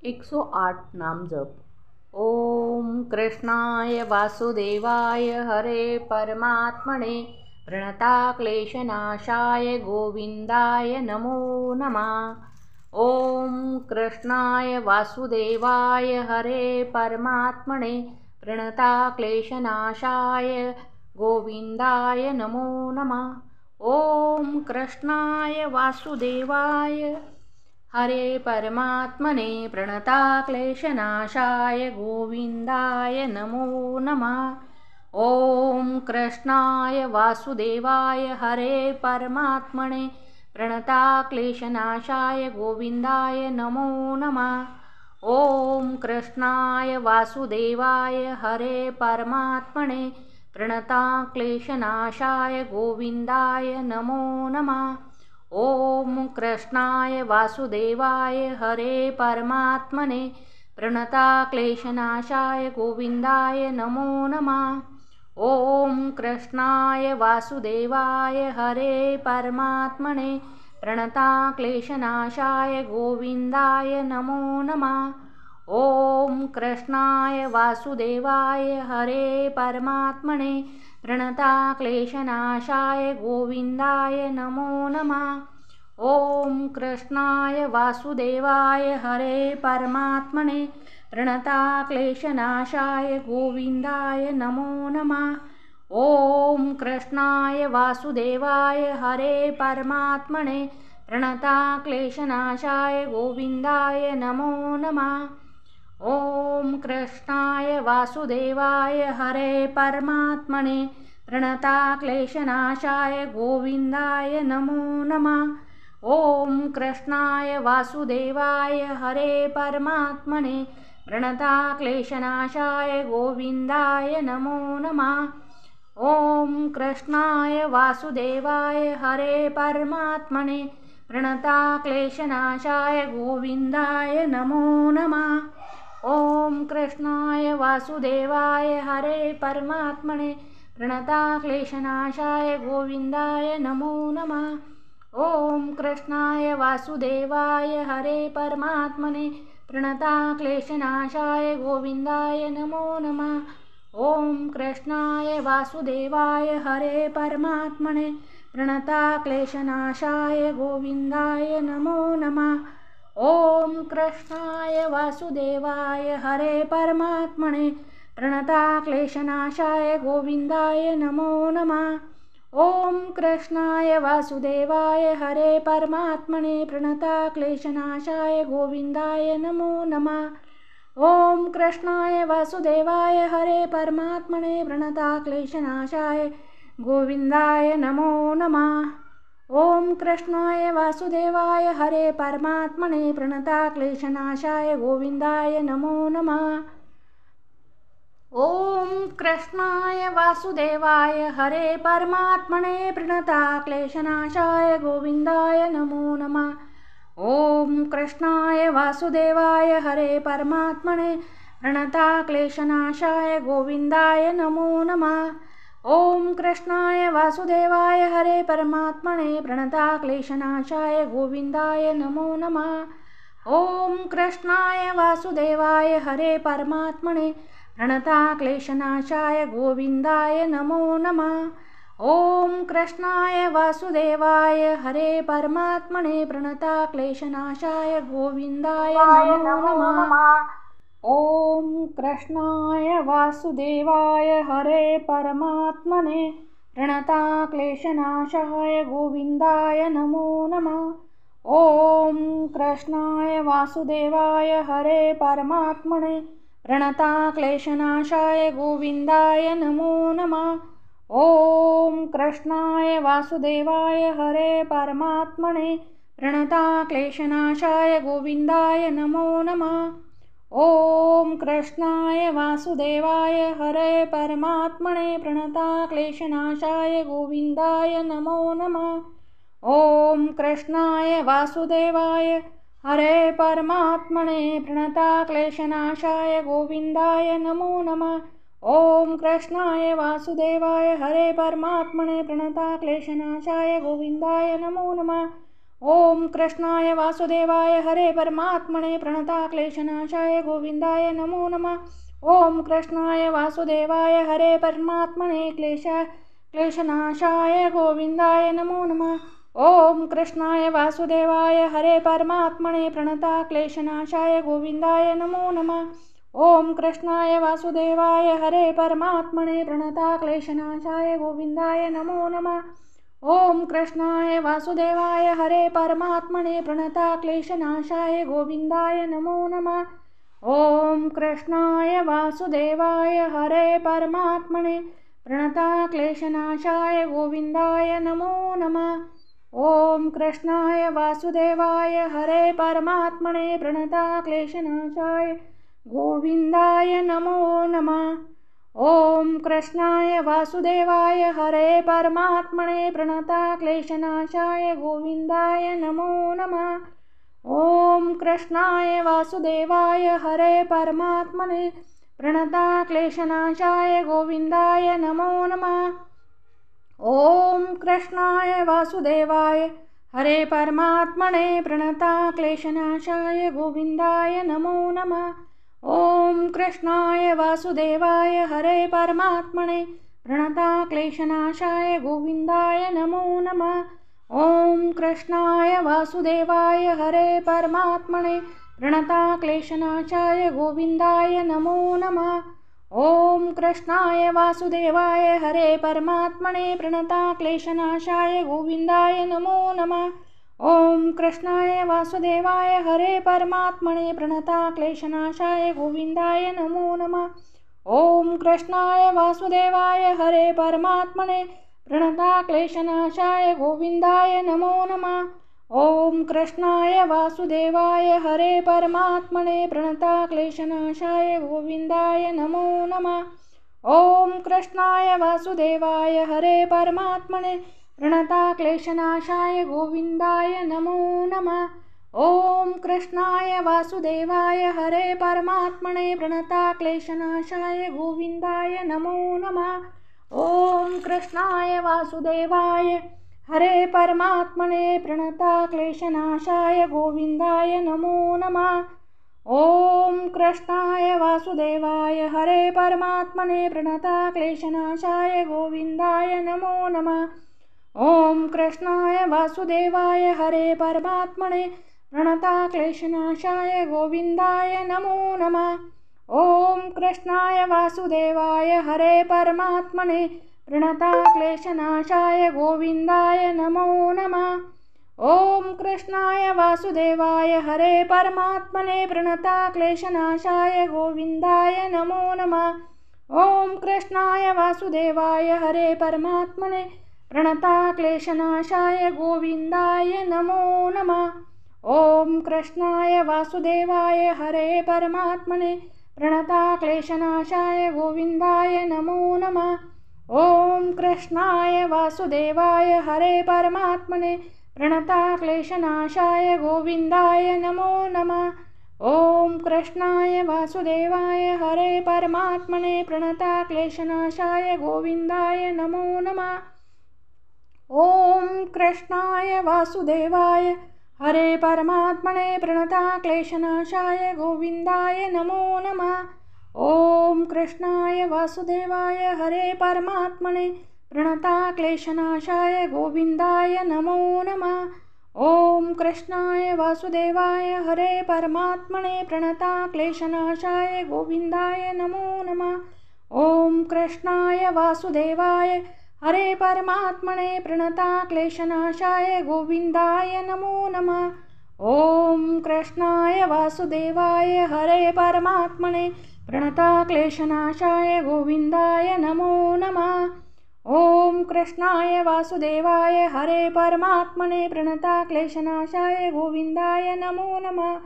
108 नाम जप। ओम कृष्णाय वासुदेवाय हरे परमात्मने प्रणताक्लेशनाशाय गोविंदाय नमो नमः। ओम कृष्णाय वासुदेवाय हरे परमात्मने प्रणताक्लेशनाशाय गोविंदाय नमो नमः। ओम कृष्णाय वासुदेवाय हरे परमात्मने प्रणताक्लेशनाशाय गोविंदाय नमो नमः। ओम कृष्णाय वासुदेवाय हरे परमात्मने प्रणताक्लेशनाशाय गोविंदाय नमो नमः। ओम कृष्णाय वासुदेवाय हरे परमात्मने प्रणताक्लेशनाशाय गोविंदाय नमो नमः। ओम कृष्णाय वासुदेवाय हरे परमात्मने प्रणताक्लेशनाशाय गोविंदाय नमो नमः। ओम कृष्णाय वासुदेवाय हरे परमात्मने प्रणताक्लेशनाशाय गोविंदाय नमो नमः। ओम कृष्णाय वासुदेवाय हरे परमात्मने प्रणताक्लेशनाशाय गोविंदाय नमो नमः। ओम कृष्णाय वासुदेवाय हरे परमात्मने प्रणताक्लेशनाशाय गोविंदाय नमो नमः। ओम कृष्णाय वासुदेवाय हरे परमात्मने प्रणताक्लेशनाशाय गोविंदाय नमो नमः। ओम कृष्णाय वासुदेवाय हरे परमात्मने प्रणताक्लेशनाशाय गोविंदाय नमो नमः। ओम कृष्णाय वासुदेवाय हरे परमात्मने प्रणताक्लेशनाशाय गोविंदाय नमो नमः। ओम कृष्णाय वासुदेवाय हरे परमात्मने प्रणताक्लेशनाशाय गोविंदाय नमो नमः। ओम कृष्णाय वासुदेवाय हरे परमात्मने प्रणताक्लेशनाशाय गोविंदाय नमो नमः। ओम कृष्णाय वासुदेवाय हरे परमात्मने प्रणताक्लेशनाशाय गोविंदाय नमो नमः। ओम कृष्णाय वासुदेवाय हरे परमात्मने प्रणताक्लेशनाशाय गोविंदाय नमो नमः। ओम कृष्णाय वासुदेवाय हरे परमात्मने प्रणताक्लेशनाशाय गोविंदाय नमो नमः। ओम कृष्णाय वासुदेवाय हरे परमात्मने प्रणताक्लेशनाशाय गोविंदाय नमो नमः। ओम कृष्णाय वासुदेवाय हरे परमात्मने प्रणताक्लेशनाशाय गोविंदाय नमो नमः। ओम कृष्णाय वासुदेवाय हरे परमात्मने प्रणताक्लेशनाशाय गोविंदाय नमो नमः। ओम कृष्णाय वासुदेवाय हरे परमात्मने प्रणताक्लेशनाशाय गोविंदाय नमो नमः। ओम कृष्णाय वासुदेवाय हरे परमात्मने प्रणताक्लेशनाशाय गोविंदाय नमो नमः। ओम कृष्णाय वासुदेवाय हरे परमात्मने प्रणताक्लेशनाशाय गोविंदाय नमो नमः। ओम कृष्णाय वासुदेवाय हरे परमात्मने प्रणताक्लेशनाशाय गोविंदाय नमो नमः। ओम कृष्णाय वासुदेवाय हरे परमात्मने प्रणताक्लेशनाशाय गोविंदाय नमो नमः। ओम कृष्णाय वासुदेवाय हरे परमात्मने प्रणताक्लेशनाशाय गोविंदाय नमो नमः। ओम कृष्णाय वासुदेवाय हरे परमात्मने प्रणताक्लेशनाशाय गोविंदाय नमो नमः। ओम कृष्णाय वासुदेवाय हरे परमात्मने प्रणताक्लेशनाशाय गोविंदाय नमो नमः। ओम कृष्णाय वासुदेवाय हरे परमात्मने प्रणताक्लेशनाशाय गोविंदाय नमो नमः। ओम कृष्णाय वासुदेवाय हरे परमात्मने प्रणताक्लेशनाशाय गोविंदाय नमो नमः। ओम कृष्णाय वासुदेवाय हरे परमात्मने प्रणताक्लेशनाशाय गोविंदाय नमो नमः। ॐ कृष्णाय वासुदेवाय हरे परमात्मने प्रणताक्लेशनाशाय गोविन्दाय नमो नमः। ॐ कृष्णाय वासुदेवाय हरे परमात्मने क्लेशनाशाय गोविन्दाय नमो नमः। ॐ कृष्णाय वासुदेवाय हरे परमात्मने प्रणताक्लेशनाशाय गोविन्दाय नमो नमः। ॐ कृष्णाय वासुदेवाय हरे परमात्मने प्रणताक्लेशनाशाय गोविन्दाय नमो नमः। ॐ कृष्णाय वासुदेवाय हरे परमात्मने प्रणताक्लेशनाशाय गोविन्दाय नमो नमः। ॐ कृष्णाय वासुदेवाय हरे परमात्मने प्रणताक्लेशनाशाय गोविन्दाय नमो नमः। ॐ कृष्णाय वासुदेवाय हरे परमात्मने प्रणताक्लेशनाशाय गोविन्दाय नमो नमः। ॐ कृष्णाय वासुदेवाय हरे परमात्मने प्रणताक्लेशनाशाय गोविन्दाय नमो नमः। ॐ कृष्णाय वासुदेवाय हरे परमात्मने प्रणताक्लेशनाशाय गोविन्दाय नमो नमः। ॐ कृष्णाय वासुदेवाय हरे परमात्मने प्रणताक्लेशनाशाय गोविन्दाय नमो नमः। ॐ कृष्णाय वासुदेवाय हरे परमात्मने प्रणताक्लेशनाशाय गोविन्दाय नमो नमः। ॐ कृष्णाय वासुदेवाय हरे परमात्मने प्रणताक्लेशनाशाय गोविन्दाय नमो नमः। ॐ कृष्णाय वासुदेवाय हरे परमात्मने प्रणताक्लेशनाशाय गोविन्दाय नमो नमः। ॐ कृष्णाय वासुदेवाय हरे परमात्मने प्रणताक्लेशनाशाय गोविन्दाय नमो नमः। ॐ कृष्णाय वासुदेवाय हरे परमात्मने प्रणताक्लेशनाशाय गोविन्दाय नमो नमः। ॐ कृष्णाय वासुदेवाय हरे परमात्मने प्रणताक्लेशनाशाय गोविन्दाय नमो नमः। ॐ कृष्णाय वासुदेवाय हरे परमात्मने प्रणताक्लेशनाशाय गोविन्दाय नमो नमः। ॐ कृष्णाय वासुदेवाय हरे परमात्मने प्रणताक्लेशनाशाय गोविन्दाय नमो नमः। ॐ कृष्णाय वासुदेवाय हरे परमात्मने प्रणताक्लेशनाशाय गोविन्दाय नमो नमः। ॐ कृष्णाय वासुदेवाय हरे परमात्मने प्रणताक्लेशनाशाय गोविन्दाय नमो नमः। ॐ कृष्णाय वासुदेवाय हरे परमात्मने प्रणताक्लेशनाशाय गोविन्दाय नमो नमः। ॐ कृष्णाय वासुदेवाय हरे परमात्मने प्रणताक्लेशनाशाय गोविन्दाय नमो नमः। ॐ कृष्णाय वासुदेवाय हरे परमात्मने प्रणताक्लेशनाशाय गोविन्दाय नमो नमः। ॐ कृष्णाय वासुदेवाय हरे परमात्मने प्रणताक्लेशनाशाय गोविन्दाय नमो नमः। ॐ कृष्णाय वासुदेवाय हरे परमात्मने प्रणताक्लेशनाशाय गोविन्दाय नमो नमः। ॐ कृष्णाय वासुदेवाय हरे परमात्मने प्रणताक्लेशनाशाय गोविन्दाय नमो नमः। ॐ कृष्णाय वासुदेवाय हरे परमात्मने प्रणताक्लेशनाशाय गोविन्दाय नमो नमः। ॐ कृष्णाय वासुदेवाय हरे परमात्मने प्रणताक्लेशनाशाय गोविन्दाय नमो नमः। ॐ कृष्णाय वासुदेवाय हरे परमात्मने प्रणताक्लेशनाशाय गोविन्दाय नमो नमः। ॐ कृष्णाय वासुदेवाय हरे परमात्मने प्रणताक्लेशनाशाय गोविन्दाय नमो नमः। ॐ कृष्णाय वासुदेवाय हरे परमात्मने प्रणताक्लेशनाशाय गोविन्दाय नमो नमः। ॐ कृष्णाय वासुदेवाय हरे परमात्मने प्रणताक्लेशनाशाय गोविन्दाय नमो नमः। ॐ कृष्णाय वासुदेवाय हरे परमात्मने प्रणताक्लेशनाशाय गोविन्दाय नमो नमः।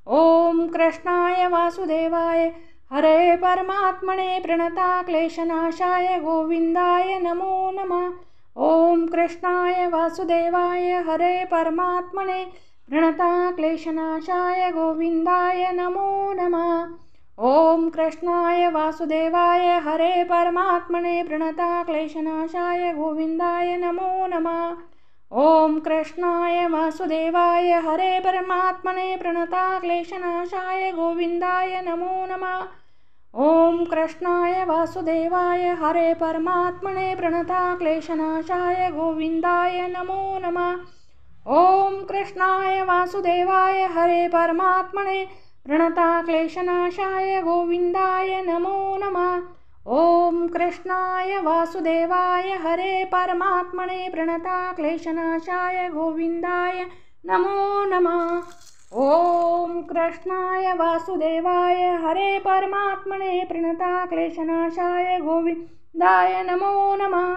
ॐ कृष्णाय वासुदेवाय हरे परमात्मने प्रणताक्लेशनाशाय गोविन्दाय नमो नमः। ॐ कृष्णाय वासुदेवाय हरे परमात्मने प्रणताक्लेशनाशाय गोविन्दाय नमो नमः। ॐ कृष्णाय वासुदेवाय हरे परमात्मने प्रणताक्लेशनाशाय गोविन्दाय नमो नमः। ॐ कृष्णाय वासुदेवाय हरे परमात्मने प्रणताक्लेशनाशाय गोविन्दाय नमो नमः। ॐ कृष्णाय वासुदेवाय हरे परमात्मने प्रणताक्लेशनाशाय गोविन्दाय नमो नमः। ॐ कृष्णाय वासुदेवाय हरे परमात्मने प्रणताक्लेशनाशाय गोविन्दाय नमो नमः। ॐ कृष्णाय वासुदेवाय हरे परमात्मने प्रणताक्लेशनाशाय गोविन्दाय नमो नमः। ॐ कृष्णाय वासुदेवाय हरे परमात्मने प्रणताक्लेशनाशाय गोविन्दाय नमो नमः।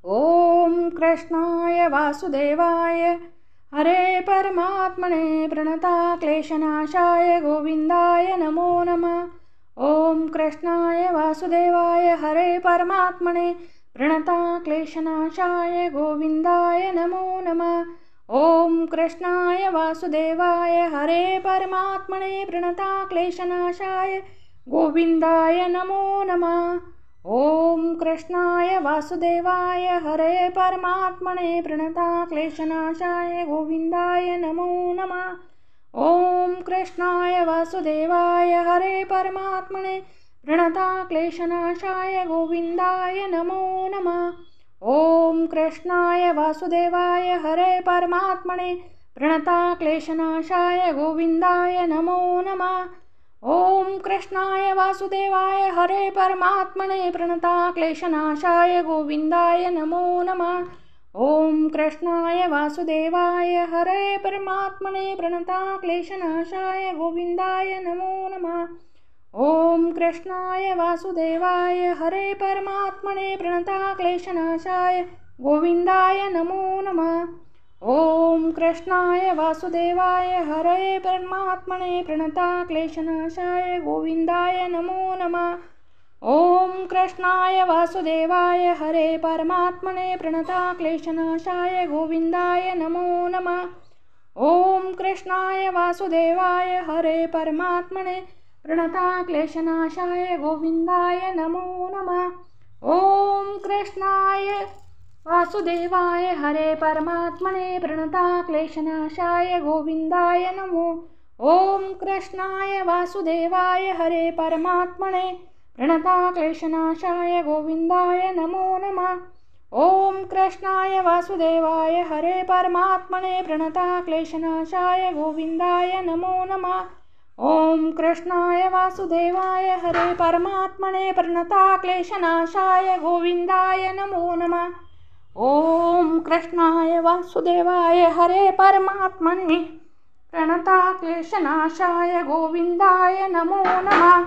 ॐ कृष्णाय वासुदेवाय हरे परमात्मने प्रणताक्लेशनाशाय गोविन्दाय नमो नमः। ॐ कृष्णाय वासुदेवाय हरे परमात्मने प्रणताक्लेशनाशाय गोविन्दाय नमो नमः। ॐ कृष्णाय वासुदेवाय हरे परमात्मने प्रणताक्लेशनाशाय गोविन्दाय नमो नमः। ॐ कृष्णाय वासुदेवाय हरे परमात्मने प्रणताक्लेशनाशाय गोविन्दाय नमो नमः। ॐ कृष्णाय वासुदेवाय हरे परमात्मने प्रणताक्लेशनाशाय गोविन्दाय नमो नमः। ॐ कृष्णाय वासुदेवाय हरे परमात्मने प्रणताक्लेशनाशाय गोविन्दाय नमो नमः। ॐ कृष्णाय वासुदेवाय हरे परमात्मने प्रणताक्लेशनाशाय गोविन्दाय नमो नमः। ॐ कृष्णाय वासुदेवाय हरे परमात्मने प्रणताक्लेशनाशाय गोविन्दाय नमो नमः। ॐ कृष्णाय वासुदेवाय हरे परमात्मने प्रणताक्लेशनाशाय गोविन्दाय नमो नमः। ॐ कृष्णाय वासुदेवाय हरे परमात्मने प्रणताक्लेशनाशाय गोविन्दाय नमो नमः। ॐ कृष्णाय वासुदेवाय हरे परमात्मने प्रणताक्लेशनाशाय गोविन्दाय नमो नमः। ॐ कृष्णाय वासुदेवाय हरे परमात्मने प्रणताक्लेशनाशाय गोविन्दाय नमो नमः। ॐ कृष्णाय वासुदेवाय हरे परमात्मने प्रणताक्लेशनाशाय गोविन्दाय नमो। ॐ कृष्णाय वासुदेवाय हरे परमात्मने प्रणताक्लेशनाशाय गोविन्दाय नमो नमः। ॐ कृष्णाय वासुदेवाय हरे परमात्मने प्रणताक्लेशनाशाय गोविन्दाय नमो नमः। ॐ कृष्णाय वासुदेवाय हरे परमात्मने प्रणताक्लेशनाशाय गोविन्दाय नमो नमः। ॐ कृष्णाय वासुदेवाय हरे परमात्मने प्रणताक्लेशनाशाय गोविन्दाय नमो नमः।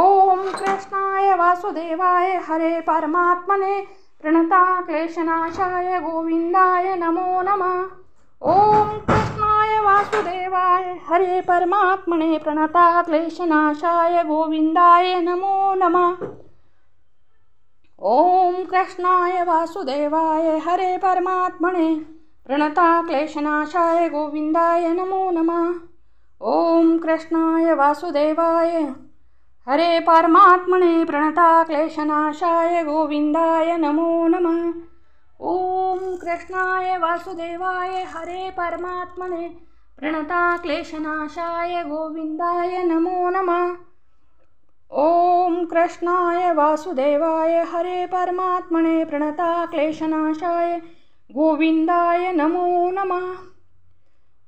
ॐ कृष्णाय वासुदेवाय हरे परमात्मने प्रणताक्लेशनाशाय गोविन्दाय नमो नमः। ॐ कृष्णाय वासुदेवाय हरे परमात्मने प्रणताक्लेशनाशाय गोविन्दाय नमो नमः। ॐ कृष्णाय वासुदेवाय हरे परमात्मने प्रणताक्लेशनाशाय गोविन्दाय नमो नमः। ॐ कृष्णाय वासुदेवाय हरे परमात्मने प्रणताक्लेशनाशाय गोविन्दाय नमो नमः। ॐ कृष्णाय वासुदेवाय हरे परमात्मने प्रणताक्लेशनाशाय गोविन्दाय नमो नमः। ॐ कृष्णाय वासुदेवाय हरे परमात्मने प्रणताक्लेशनाशाय गोविन्दाय नमो नमः।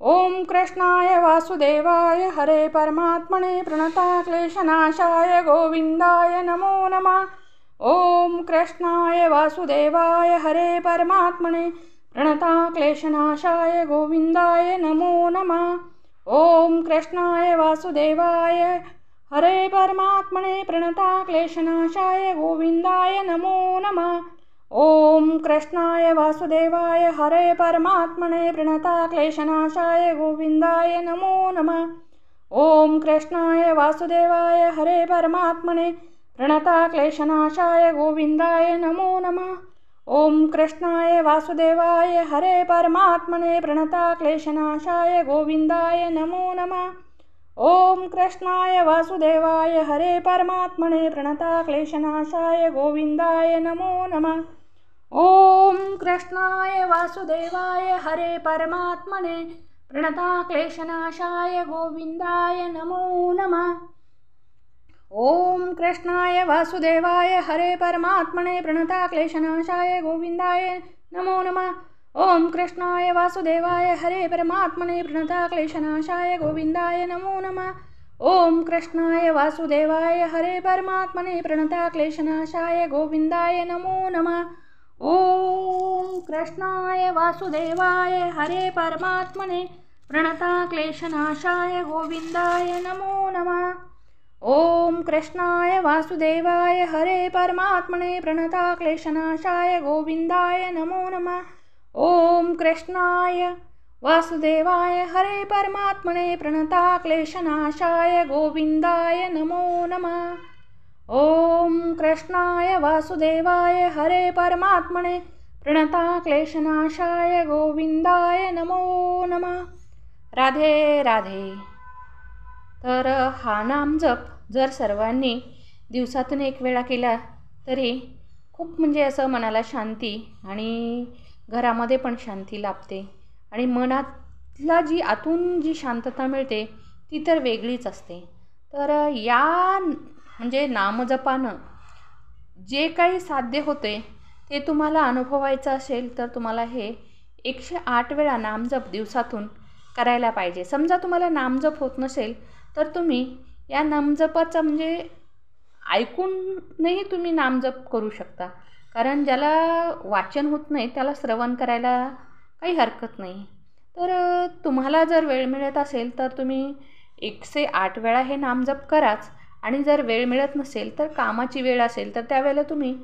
ॐ कृष्णाय वासुदेवाय हरे परमात्मने प्रणताक्लेशनाशाय गोविन्दाय नमो नमः। ॐ कृष्णाय वासुदेवाय हरे परमात्मने प्रणताक्लेशनाशाय गोविन्दाय नमो नमः। ॐ कृष्णाय वासुदेवाय हरे परमात्मने प्रणताक्लेशनाशाय गोविन्दाय नमो नमः। ॐ कृष्णाय वासुदेवाय हरे परमात्मने प्रणताक्लेशनाशाय गोविन्दाय नमो नमः। ॐ कृष्णाय वासुदेवाय हरे परमात्मने प्रणताक्लेशनाशाय गोविन्दाय नमो नमः। ॐ कृष्णाय वासुदेवाय हरे परमात्मने प्रणताक्लेशनाशाय गोविन्दाय नमो नमः। ॐ कृष्णाय वासुदेवाय हरे परमात्मने प्रणताक्लेशनाशाय गोविन्दाय नमो नमः। ओम कृष्णाय वासुदेवाय हरे परमात्मने प्रणताक्लेशनाशाय गोविंदाय नमो नमः। ओम कृष्णाय वासुदेवाय हरे परमात्मने प्रणताक्लेशनाशाय गोविंदाय नमो नमः। ओम कृष्णाय वासुदेवाय हरे परमात्मने प्रणताक्लेशनाशाय गोविंदाय नमो नमः। ओम कृष्णाय वासुदेवाय हरे परमात्मने प्रणताक्लेशनाशाय गोविंदाय नमो नमः। ओम कृष्णाय वासुदेवाय हरे परमात्मने प्रणताक्लेशनाशाय गोविंदाय नमो नमः। ओम कृष्णाय वासुदेवाय हरे परमात्मने प्रणताक्लेशनाशाय गोविंदाय नमो नमः। ओम कृष्णाय वासुदेवाय हरे परमात्मने प्रणताक्लेशनाशाय गोविंदाय नमो नमः। ओम कृष्णाय वासुदेवाय हरे परमात्मने प्रणताक्लेशनाशाय गोविंदाय नमो नमः। राधे राधे। तर हा नाम जप जर सर्वांनी दिवसातून एक वेळा केला तरी खूप म्हणजे असं मनाला शांती आणि घरामध्ये पण शांती लाभते आणि मनातला आतून जी शांतता मिळते ती तर वेगळीच असते। तर या म्हणजे नामजपानं जे काही साध्य होते ते तुम्हाला अनुभवायचं असेल तर तुम्हाला हे 108 वेळा नामजप दिवसातून करायला पाहिजे। समजा तुम्हाला नामजप होत नसेल तर तुम्ही या नामजपाचं म्हणजे ऐकूनही तुम्ही नामजप करू शकता, कारण ज्याला वाचन होत नाही त्याला श्रवण करायला काही हरकत नाही। तर तुम्हाला जर वेळ मिळत असेल तर तुम्ही 108 वेळा हे नामजप कराच, आणि जर वेळ मिळत नसेल तर कामाची वेळ असेल तर त्यावेळेला तुम्ही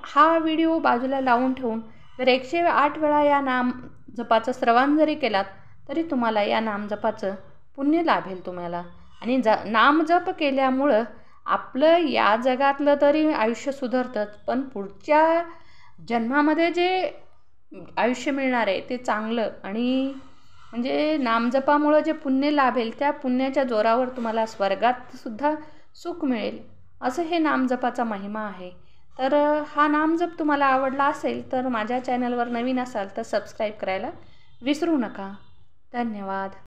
हा व्हिडिओ बाजूला लावून ठेवून जर 108 वेळा या नामजपाचं श्रवण जरी केलात तरी तुम्हाला या नामजपाचं पुण्य लाभेल तुम्हाला। आणि नामजप केल्यामुळं आपलं या जगातलं तरी आयुष्य सुधारतं, पण पुढच्या जन्मामध्ये जे आयुष्य मिळणार आहे ते चांगलं, आणि म्हणजे नामजपामुळं जे पुण्य लाभेल त्या पुण्याच्या जोरावर तुम्हाला स्वर्गात सुद्धा सुख मिळेल, असं हे नामजपाचा महिमा आहे। तर हा नामजप तुम्हाला आवडला असेल तर माझ्या चॅनलवर नवीन असाल तर सबस्क्राईब करायला विसरू नका। धन्यवाद।